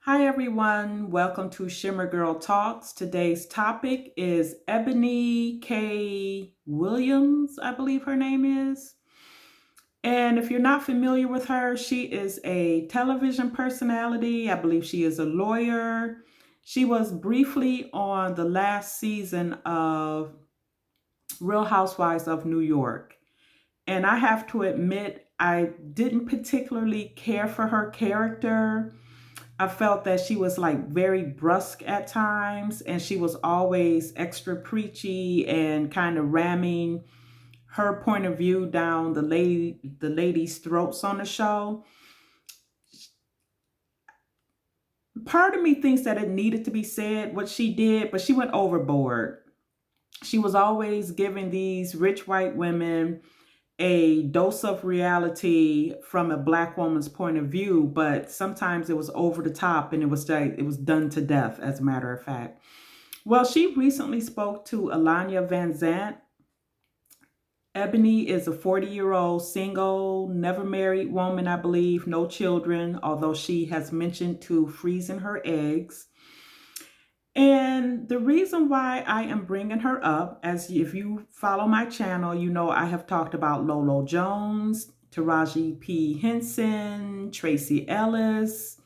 Hi everyone, welcome to Shimmer Girl Talks. Today's topic is Eboni K Williams, I believe her name is. And if you're not familiar with her, she is a television personality. I believe she is a lawyer. She was briefly on the last season of Real Housewives of New York. And I have to admit, I didn't particularly care for her character. I felt that she was like very brusque at times, and she was always extra preachy and kind of ramming her point of view down the ladies' throats on the show. Part of me thinks that it needed to be said what she did, but she went overboard. She was always giving these rich white women a dose of reality from a black woman's point of view, but sometimes it was over the top and it was done to death, as a matter of fact. Well, she recently spoke to Alanya Van Zant. Ebony is a 40-year-old single, never married woman, I believe, no children, although she has mentioned to freezing her eggs. And the reason why I am bringing her up, as if you follow my channel, you know I have talked about Lolo Jones, Taraji P. Henson, Tracy Ellis.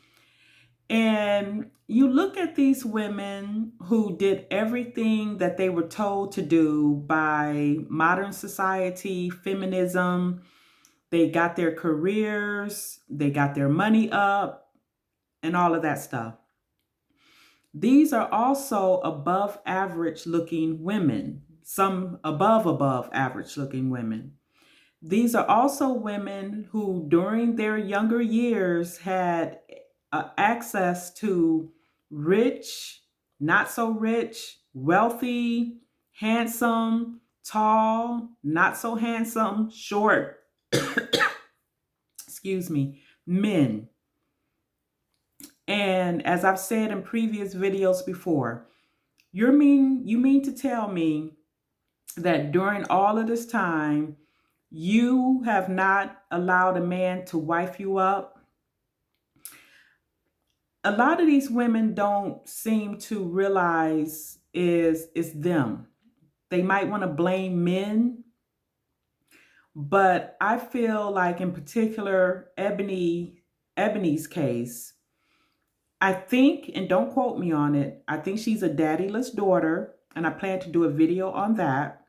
And you look at these women who did everything that they were told to do by modern society, feminism. They got their careers, they got their money up, and all of that stuff. These are also above average looking women, some above average looking women. These are also women who, during their younger years, had access to rich, not so rich, wealthy, handsome, tall, not so handsome, short, excuse me, men. And as I've said in previous videos before, you mean to tell me that during all of this time, you have not allowed a man to wife you up? A lot of these women don't seem to realize is them. They might want to blame men, but I feel like in particular Ebony's case, I think, and don't quote me on it, I think she's a daddyless daughter, and I plan to do a video on that.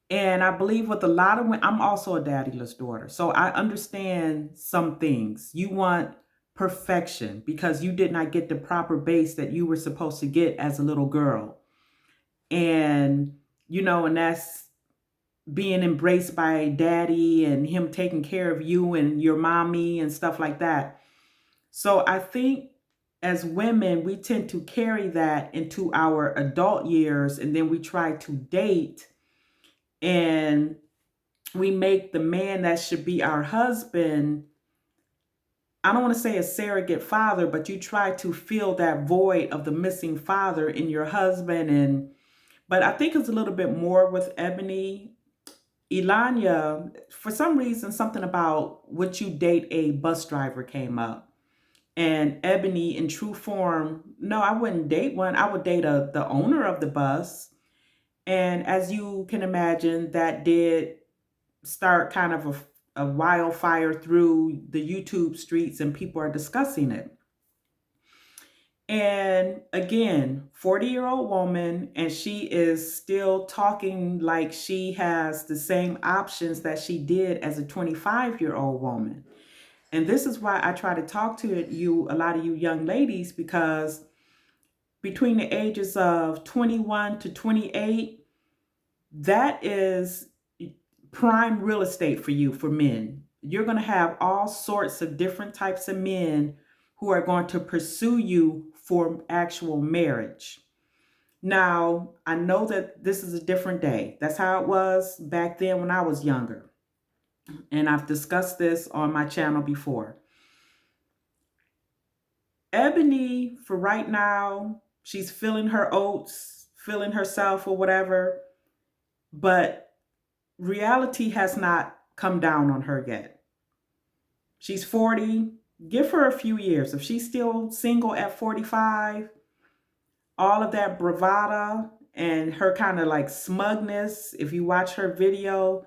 And I believe with a lot of women, I'm also a daddyless daughter. So I understand some things. You want perfection because you did not get the proper base that you were supposed to get as a little girl. And, and that's being embraced by daddy and him taking care of you and your mommy and stuff like that. So I think as women, we tend to carry that into our adult years, and then we try to date and we make the man that should be our husband, I don't want to say a surrogate father, but you try to fill that void of the missing father in your husband. But I think it's a little bit more with Ebony. Ilanya, for some reason, something about would you date a bus driver came up. And Ebony, in true form, no, I wouldn't date one. I would date the owner of the bus. And as you can imagine, that did start kind of a wildfire through the YouTube streets, and people are discussing it. And again, 40-year-old woman, and she is still talking like she has the same options that she did as a 25-year-old woman. And this is why I try to talk to you, a lot of you young ladies, because between the ages of 21 to 28, that is prime real estate for you, for men. You're going to have all sorts of different types of men who are going to pursue you for actual marriage. Now, I know that this is a different day. That's how it was back then when I was younger. And I've discussed this on my channel before. Ebony, for right now, she's filling her oats, filling herself or whatever, but reality has not come down on her yet. She's 40. Give her a few years. If she's still single at 45, all of that bravado and her kind of like smugness, if you watch her video,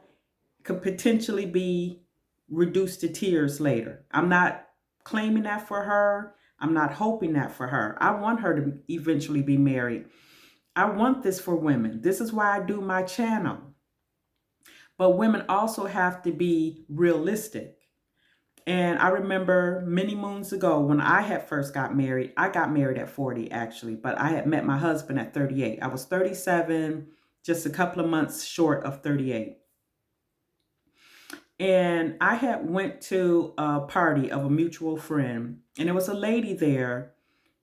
could potentially be reduced to tears later. I'm not claiming that for her. I'm not hoping that for her. I want her to eventually be married. I want this for women. This is why I do my channel. But women also have to be realistic. And I remember many moons ago when I had first got married, I got married at 40 actually, but I had met my husband at 38. I was 37, just a couple of months short of 38. And I had went to a party of a mutual friend, and there was a lady there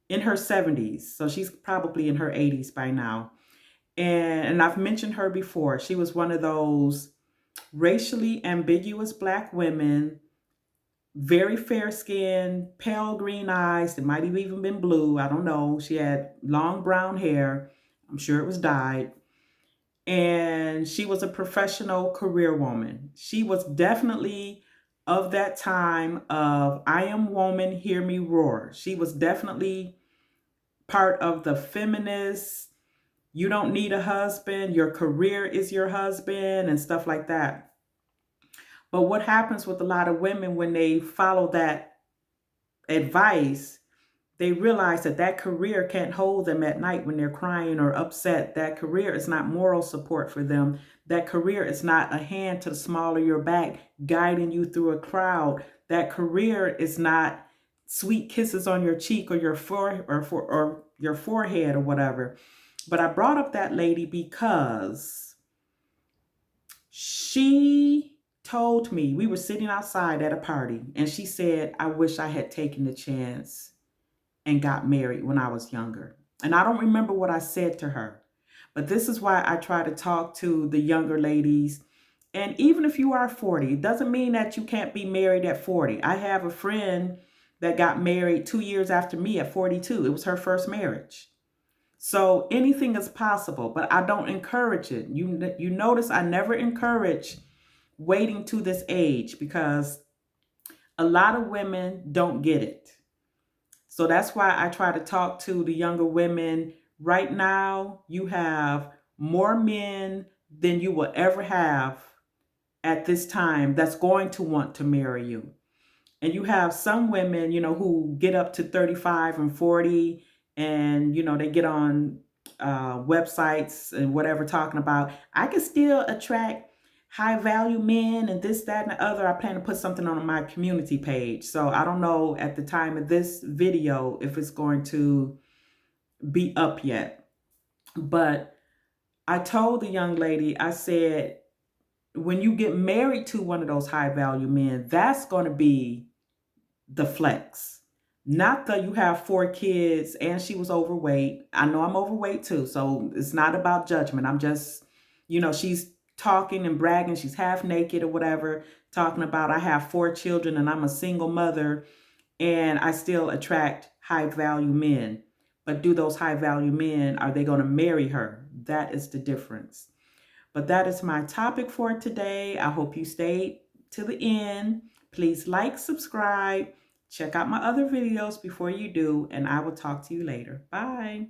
in her 70s. So she's probably in her 80s by now. And I've mentioned her before. She was one of those racially ambiguous Black women, very fair skin, pale green eyes. It might have even been blue. I don't know. She had long brown hair. I'm sure it was dyed. And she was a professional career woman. She was definitely of that time of I am woman, hear me roar. She was definitely part of the feminist, you don't need a husband, your career is your husband, and stuff like that. But what happens with a lot of women when they follow that advice, they realize that that career can't hold them at night when they're crying or upset. That career is not moral support for them. That career is not a hand to the small of your back guiding you through a crowd. That career is not sweet kisses on your cheek or your or your forehead or whatever. But I brought up that lady because she told me, we were sitting outside at a party, and she said, I wish I had taken the chance and got married when I was younger. And I don't remember what I said to her, but this is why I try to talk to the younger ladies. And even if you are 40, it doesn't mean that you can't be married at 40. I have a friend that got married 2 years after me at 42. It was her first marriage. So anything is possible, but I don't encourage it. You notice I never encourage waiting to this age because a lot of women don't get it. So that's why I try to talk to the younger women. Right now, you have more men than you will ever have at this time that's going to want to marry you. And you have some women, who get up to 35 and 40 and, they get on websites and whatever talking about, I can still attract high value men and this, that, and the other. I plan to put something on my community page. So I don't know at the time of this video if it's going to be up yet. But I told the young lady, I said, when you get married to one of those high value men, that's going to be the flex. Not that you have 4 kids and she was overweight. I know I'm overweight too, so it's not about judgment. I'm just, she's talking and bragging. She's half naked or whatever, talking about I have 4 children and I'm a single mother and I still attract high value men. But do those high value men, are they going to marry her? That is the difference. But that is my topic for today. I hope you stayed to the end. Please like, subscribe, check out my other videos before you do, and I will talk to you later. Bye.